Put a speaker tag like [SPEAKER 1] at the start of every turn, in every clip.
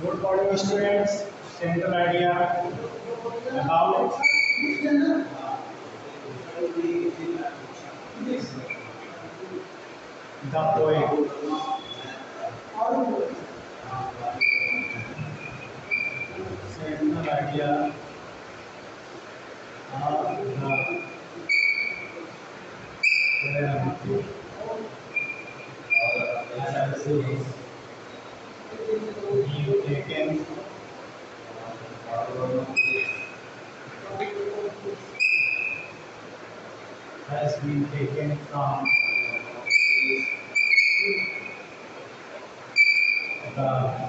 [SPEAKER 1] Good morning, students. Central idea about the poem. Central idea of the poem being taken has been taken from the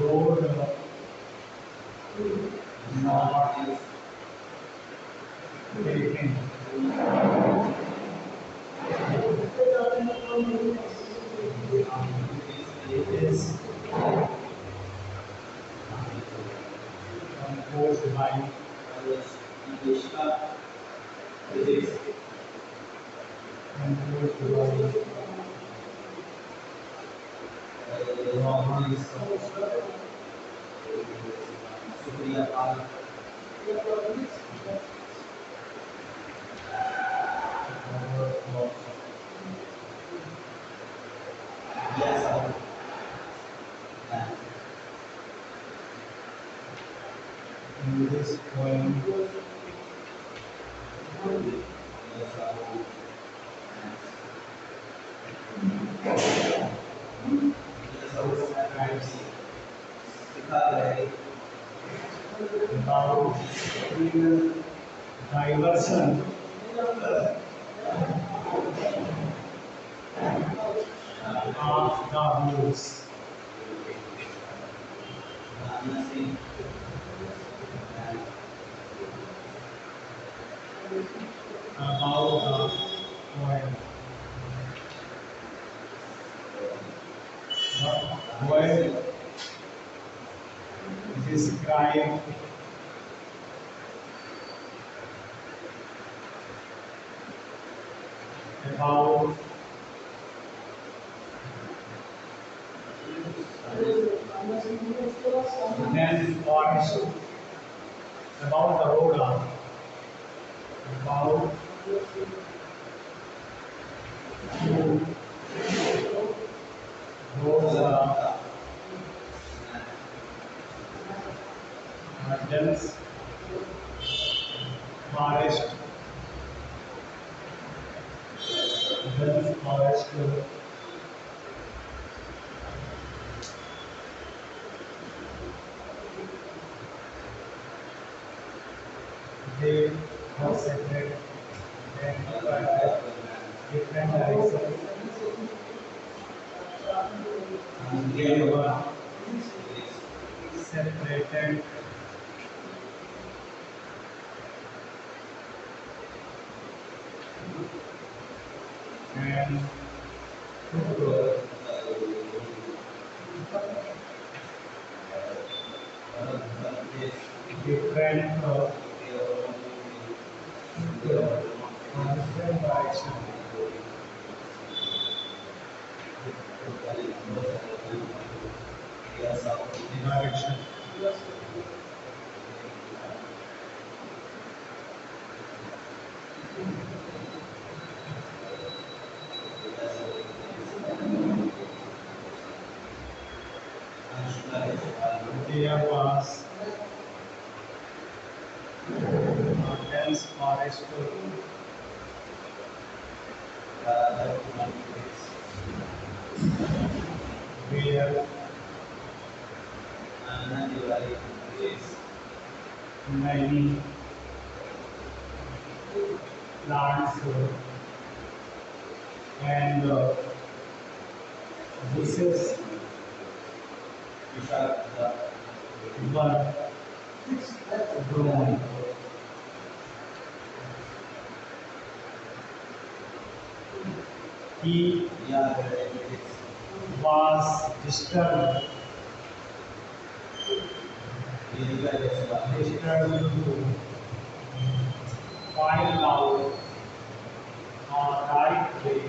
[SPEAKER 1] road not taken. It is composed by composed by Robert Robert in this poem. Describes about diversion of the views about the poem. The poem describes about then forest, about the road, about those dense forest, dense forest, they are separate and different directions. They were separated and took different different direction. Direction. There was a dense forest where many plants and bushes were grown. He was disturbed to find out a right way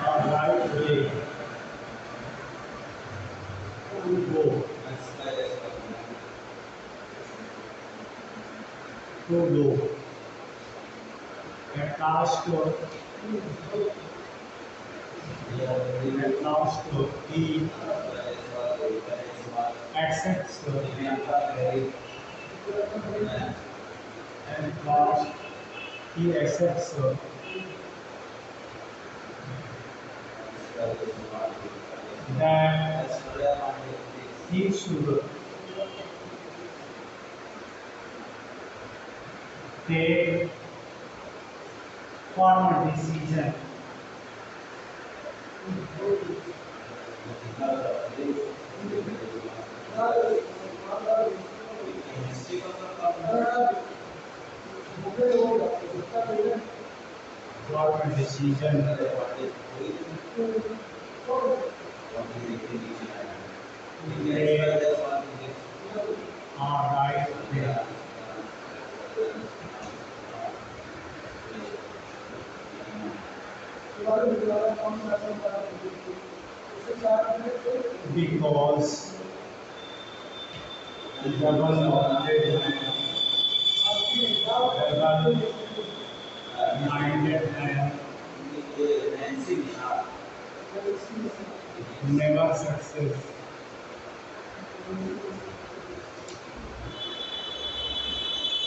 [SPEAKER 1] of right way to go, to go. At last, he accepts, and last he accepts that he should take firm decision firm decision take a right way. Because double-minded man never success,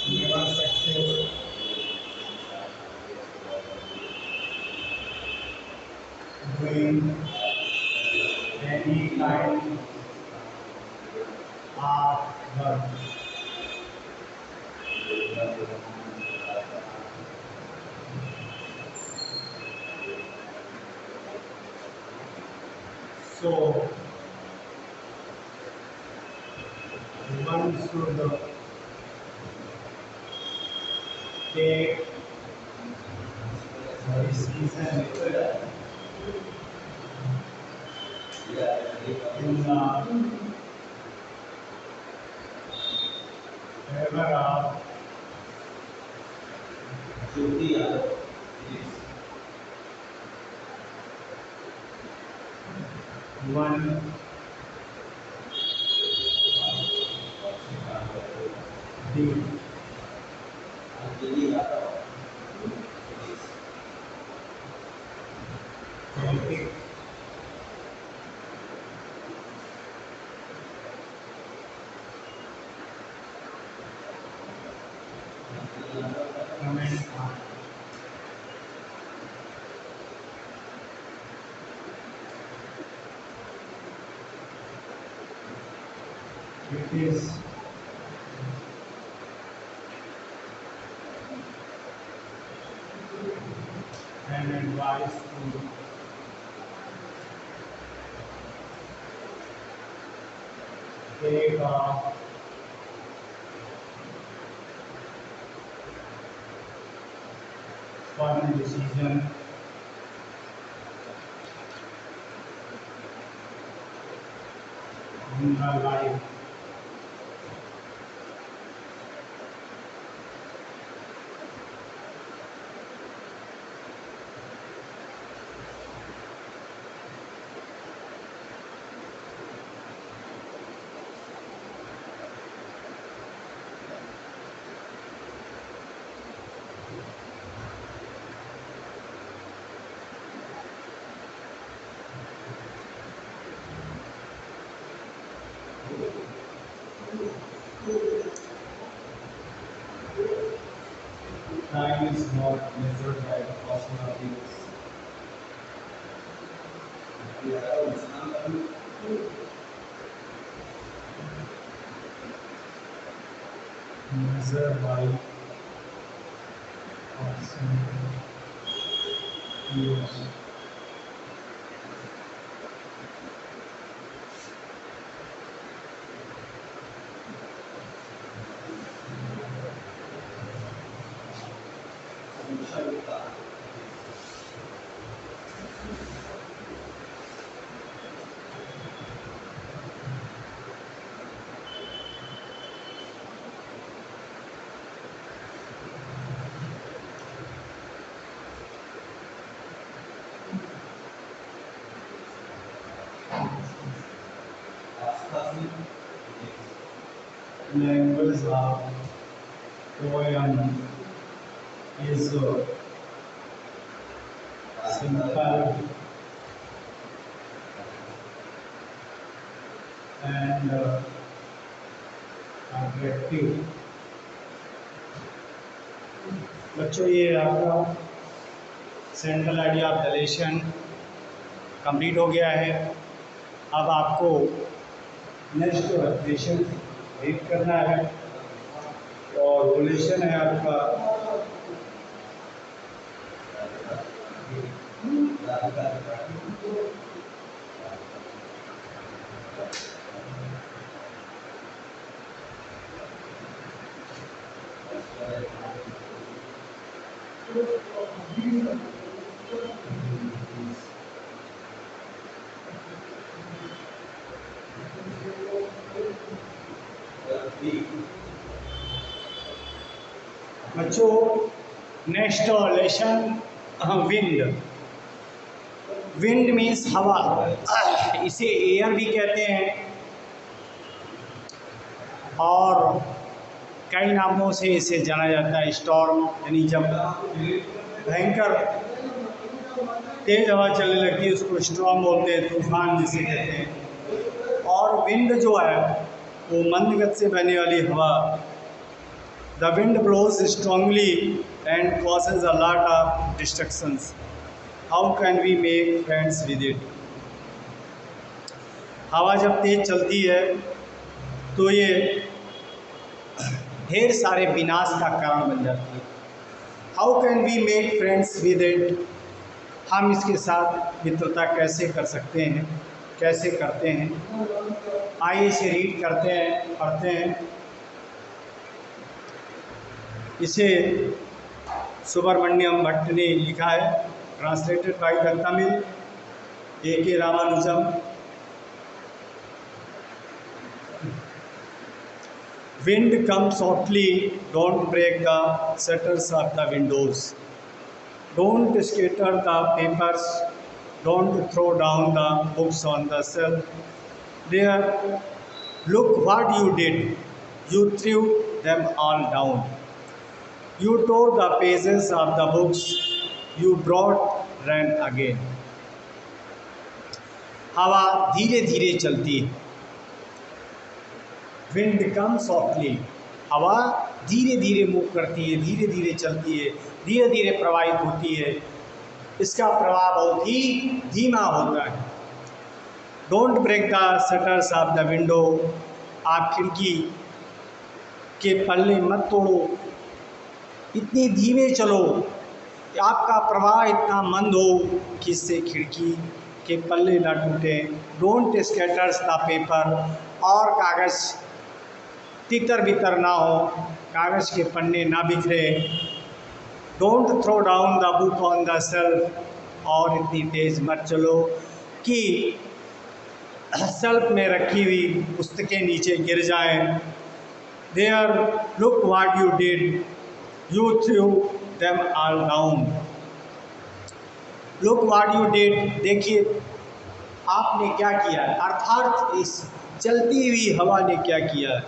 [SPEAKER 1] never success doing any kind of work. So one should take decision in favor of one deed. Take comment on it is an advice to take a firm decision in her life. Time is not measured by the personalities, measured by personalities. language of poem is simple and attractive। बच्चों, ये आपका central idea of the lesson complete हो गया है। अब आपको next lesson read करना है और वो लेसन है आपका बच्चों next lesson wind. Wind means हवा, इसे एयर भी कहते हैं और कई नामों से इसे जाना जाता है। स्टॉर्म यानी जब भयंकर तेज हवा चलने लगती है उसको स्टॉर्म बोलते हैं, तूफान जिसे कहते हैं। और विंड जो है वो मंद गति से बहने वाली हवा। The wind blows strongly and causes a lot of destructions. How can we make friends with it. हवा जब तेज चलती है तो ये ढेर सारे विनाश का कारण बन जाती है। How can we make friends with it. हम इसके साथ मित्रता कैसे कर सकते हैं, कैसे करते हैं। आइए इसे रीड करते हैं, पढ़ते हैं। इसे सुब्रमण्यम भट्ट ने लिखा है, translated by the Tamil A.K. Ramanujan. Wind comes softly, don't break the shutters of the windows. Don't scatter the papers, don't throw down the books on the shelf. There, look what you did. You threw them all down. You tore the pages of the books, you brought rain again. हवा धीरे धीरे चलती है। Wind कम softly, हवा धीरे धीरे move करती है, धीरे धीरे चलती है, धीरे धीरे प्रवाहित होती है। इसका प्रभाव बहुत ही धीमा होता है। Don't break the shutters of the window. आप खिड़की के पल्ले मत तोड़ो, इतनी धीमे चलो कि आपका प्रवाह इतना मंद हो कि इससे खिड़की के पल्ले न टूटे। डोंट स्कैटर्स द पेपर, और कागज़ तितर बितर ना हो, कागज़ के पन्ने ना बिखरे। Don't throw down the book on the shelf, और इतनी तेज़ मत चलो कि शेल्फ में रखी हुई पुस्तकें नीचे गिर जाएं। There, look what you did, you threw them all down. Look what you did, देखिए आपने क्या किया है, अर्थात इस चलती हुई हवा ने क्या किया है,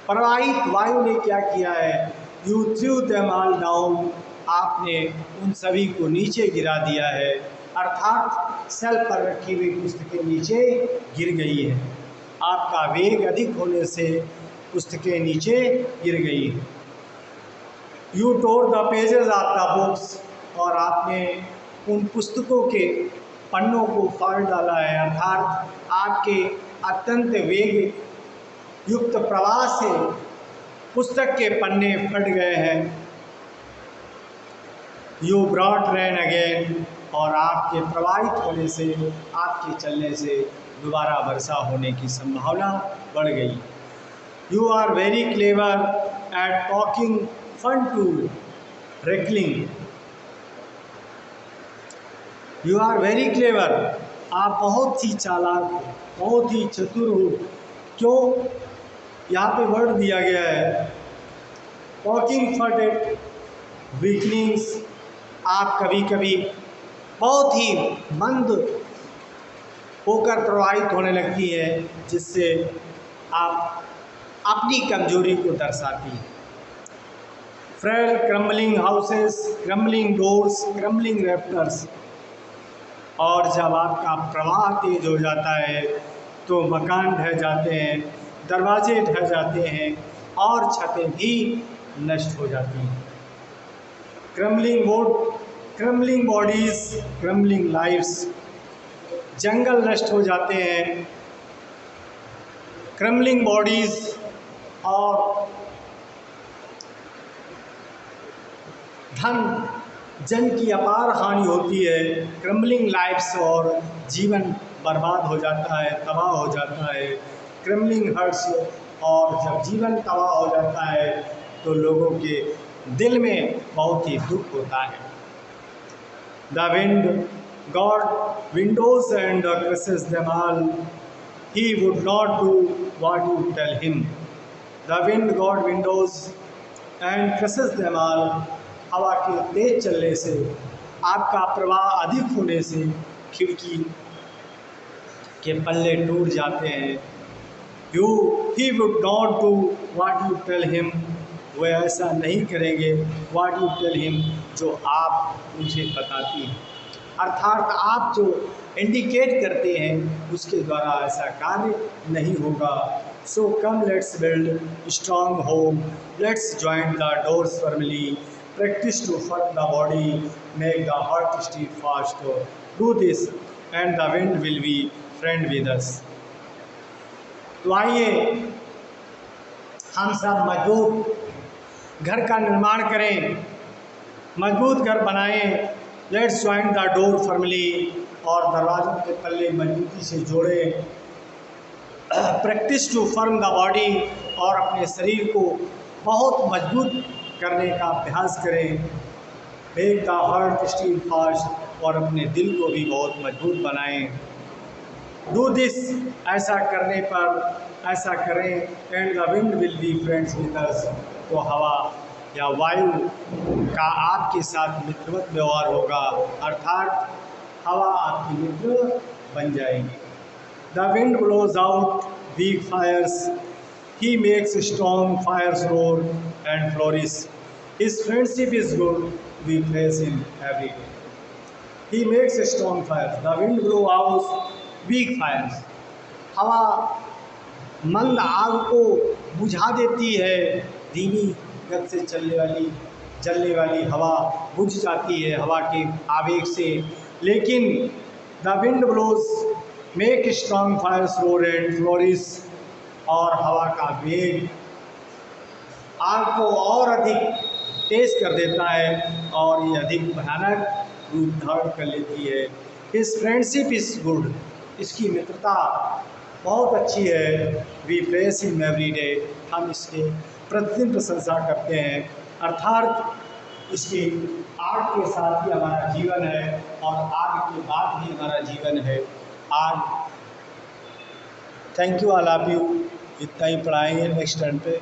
[SPEAKER 1] प्रवाहित वायु ने क्या किया है। You threw them all down, आपने उन सभी को नीचे गिरा दिया है, अर्थात शेल्फ पर रखी हुई पुस्तकें नीचे गिर गई है। आपका वेग अधिक होने से पुस्तकें नीचे गिर गई है। You tore the pages of the books, और आपने उन पुस्तकों के पन्नों को फाड़ डाला है, अर्थात आपके अत्यंत वेग युक्त प्रवाह से पुस्तक के पन्ने फट गए हैं। यू ब्रॉट रेन अगेन, और आपके प्रवाहित होने से, आपके चलने से दोबारा वर्षा होने की संभावना बढ़ गई। You are very clever at talking fun to recalling. You are very clever, आप बहुत ही चालाक, बहुत ही चतुर हो। क्यों, यहाँ पे वर्ड दिया गया है टॉकिंग फट एट वीकनिंग्स। आप कभी कभी बहुत ही मंद होकर प्रवाहित होने लगती है, जिससे आप अपनी कमजोरी को दर्शाती है। Frail crumbling houses, crumbling doors, crumbling rafters. और जब आपका प्रवाह तेज हो जाता है तो मकान ढह जाते हैं, दरवाजे ढह जाते हैं और छतें भी नष्ट हो जाती हैं। Crumbling bodies, crumbling lifes. जंगल नष्ट हो जाते हैं, क्रम्बलिंग बॉडीज और जन की अपार हानि होती है। क्रम्बलिंग लाइफ्स और जीवन बर्बाद हो जाता है, तबाह हो जाता है। क्रम्बलिंग हर्ट्स, और जब जीवन तबाह हो जाता है तो लोगों के दिल में बहुत ही दुख होता है। The wind God Windows and crushes them all. He would not do what you tell him. The wind got windows and crushes them all. हवा के तेज चलने से, आपका प्रवाह अधिक होने से खिड़की के पल्ले टूट जाते हैं। He would not do what you tell him. वे ऐसा नहीं करेंगे what you tell him, जो आप उनसे बताती हैं। अर्थात आप जो इंडिकेट करते हैं उसके द्वारा ऐसा कार्य नहीं होगा। So come let's build strong home, let's join the doors firmly, practice to firm the body, make the heart steep fast, do this and the wind will be friend with us. तो आइए हम सब मजबूत घर का निर्माण करें, मजबूत घर बनाएं। Let's join the door firmly, और दरवाज़ों के पल्ले मजबूती से जोड़ें। Practise to firm the body, और अपने शरीर को बहुत मजबूत करने का अभ्यास करें। Make the heart steam fast, और अपने दिल को भी बहुत मजबूत बनाएं। डू दिस, ऐसा करने पर ऐसा करें। And the wind will be friends with us, तो हवा या वायु का आपके साथ मित्रवत व्यवहार होगा, अर्थात हवा आपकी मित्र बन जाएगी। The wind blows out weak fires, he makes strong fires roar and flourish, his friendship is good, we praise him every day. He makes strong fires, the wind blow out weak fires. हवा मंद आग को बुझा देती है, धीमी गति से जलने वाली हवा बुझ जाती है हवा के आवेग से। लेकिन the wind blows make strong fires roar and flourish, और हवा का वेग आग को और अधिक तेज कर देता है और ये अधिक भयानक रूप धारण कर लेती है। हिज फ्रेंडशिप इज गुड, इसकी मित्रता बहुत अच्छी है। We praise him every day, हम इसके प्रतिदिन प्रशंसा करते हैं। अर्थात इसकी आग के साथ ही हमारा जीवन है और आग के बाद ही हमारा जीवन है। आग। Thank you, I love you. इतना ही पढ़ाएंगे नेक्स्ट टर्न पे।